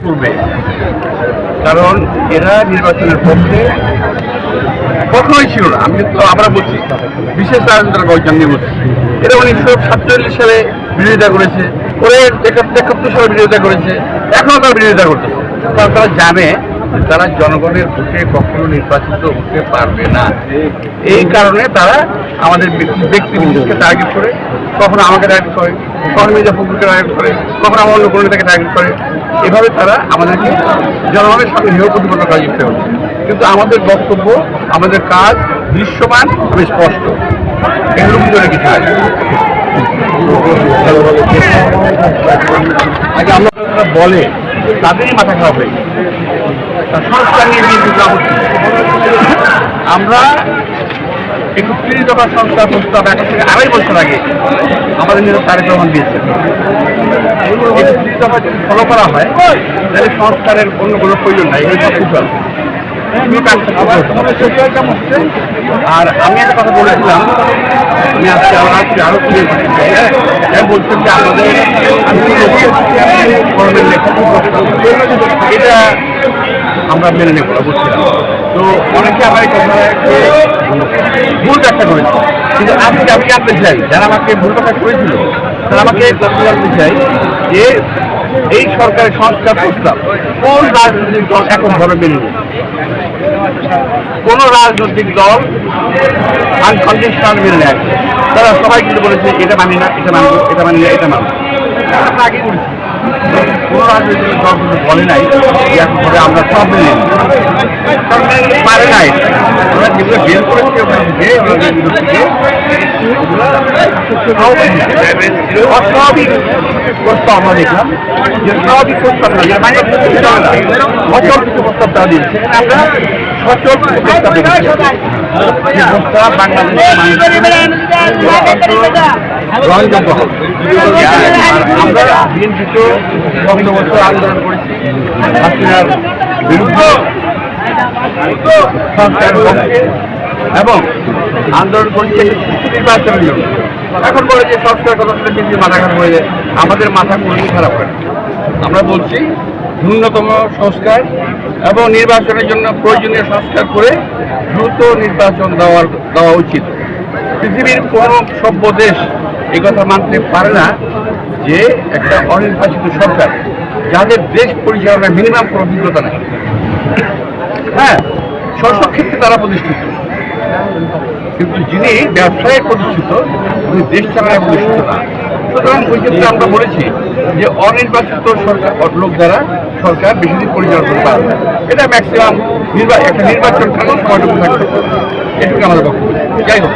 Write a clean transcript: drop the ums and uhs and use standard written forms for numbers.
করবে, কারণ এরা নির্বাচনের পক্ষে কখনোই ছিল না। আমি তো আবার বলছি, বিশেষ রাজনীতির বৈজ্ঞান নিয়ে বলছি, এরা 1947 সালে বিরোধিতা করেছে, পরে 71 সালে বিরোধিতা করেছে, এখনও তারা বিরোধিতা করতেছে। কারণ তারা জানে তারা জনগণের ভোটে কখনো নির্বাচিত হতে পারবে না। এই কারণে তারা আমাদের ব্যক্তি বিশেষকে টার্গেট করে, কখনো আমাকে টার্গেট করে, কখনো মির্জা ফখরুলকে টার্গেট করে, কখনো আমার অন্য কোনো নেতাকে টার্গেট করে। এভাবে তারা আমাদেরকে জনগণের সাথে হেয় প্রতিপন্ন করা যেতে হচ্ছে। কিন্তু আমাদের বক্তব্য, আমাদের কাজ দৃশ্যমান এবং স্পষ্ট, এগুলো ভিতরে কিছু আছে। আগে আমরা বলে তাদেরই মাথা খারাপ হয়ে গেছে। সংস্কার নিয়ে আমরা 31 দফা সংস্কার প্রস্তাব এখন থেকে 2.5 বছর আগে আমাদের নেতা তারেক রহমান দিয়েছেন। 31 দফা যদি ফলো করা হয় তাহলে সংস্কারের অন্য কোনো প্রয়োজন নাই, এগুলো সব কিছু আছে। আর আমি একটা কথা বলেছিলাম, আমি আজকে আরো ক্লিয়ার করতে চাই। আমি বলছিলাম যে আমাদের এটা আমরা মেনে নেব বলছিলাম। তো অনেকে আমার এই কথাকে ভুল ব্যাখ্যা করেছে, কিন্তু আজকে আমি জানতে চাই যারা আমাকে ভুল ব্যাখ্যা করেছিল তারা আমাকে কথা জানতে চাই যে এই সরকারের সংস্কার প্রস্তাব কোন রাজনৈতিক দল এককভাবে মেনে নেবে? কোন রাজনৈতিক দল আনকন্ডিশনাল মেনে নেয়? তারা সবাই কিন্তু বলেছে এটা মানি না, এটা মানবো, এটা মানি না, এটা মানবো। আমরা আগে বলেছি কোন রাজনৈতিক দল কিন্তু বলে নাই যে এককভাবে আমরা সব মেনে নিই, পারে নাই। ওরা যেগুলো বের করেছে ওখান থেকে অস্বাভাবিক প্রস্তাব আমরা দেখলাম, যে স্বাভাবিক প্রস্তাব না, অচল কিছু প্রস্তাব তারা দিয়েছে। আমরা সচল প্রস্তাব দেখেছি, যে প্রস্তাব বাংলাদেশের গ্রহণযোগ্য হবে। আমরা বিএনপিতে গত বছর আন্দোলন করেছি হাসিনার বিরুদ্ধে, সংস্কারের পক্ষে, এবং আন্দোলন করছে নির্বাচনের জন্য। এখন বলে যে সংস্কার কথা শুনে কিন্তু মাথা খারাপ হয়ে যায়। আমাদের মাথা কোনোদিন খারাপ হয় না। আমরা বলছি ন্যূনতম সংস্কার এবং নির্বাচনের জন্য প্রয়োজনীয় সংস্কার করে দ্রুত নির্বাচন দেওয়া উচিত। পৃথিবীর কোনো সভ্য দেশ এই কথা মানতে পারে না যে একটা অনির্বাচিত সরকার, যাদের দেশ পরিচালনার মিনিমাম কোনো অভিজ্ঞতা নেই, হ্যাঁ, সব ক্ষেত্রে তারা প্রতিষ্ঠিত, কিন্তু যিনি ব্যবসায় প্রতিষ্ঠিত উনি দেশ চালায় প্রতিষ্ঠিত না। সুতরাং ওই ক্ষেত্রে আমরা বলেছি যে অনির্বাচিত সরকার লোক দ্বারা সরকার বেশি দিন পরিচালনা করতে পারবে না। এটা ম্যাক্সিমাম একটা নির্বাচন কালীন সময়টুকু থাকতে পারে, এটুকু আমাদের বক্তব্য। যাই হোক,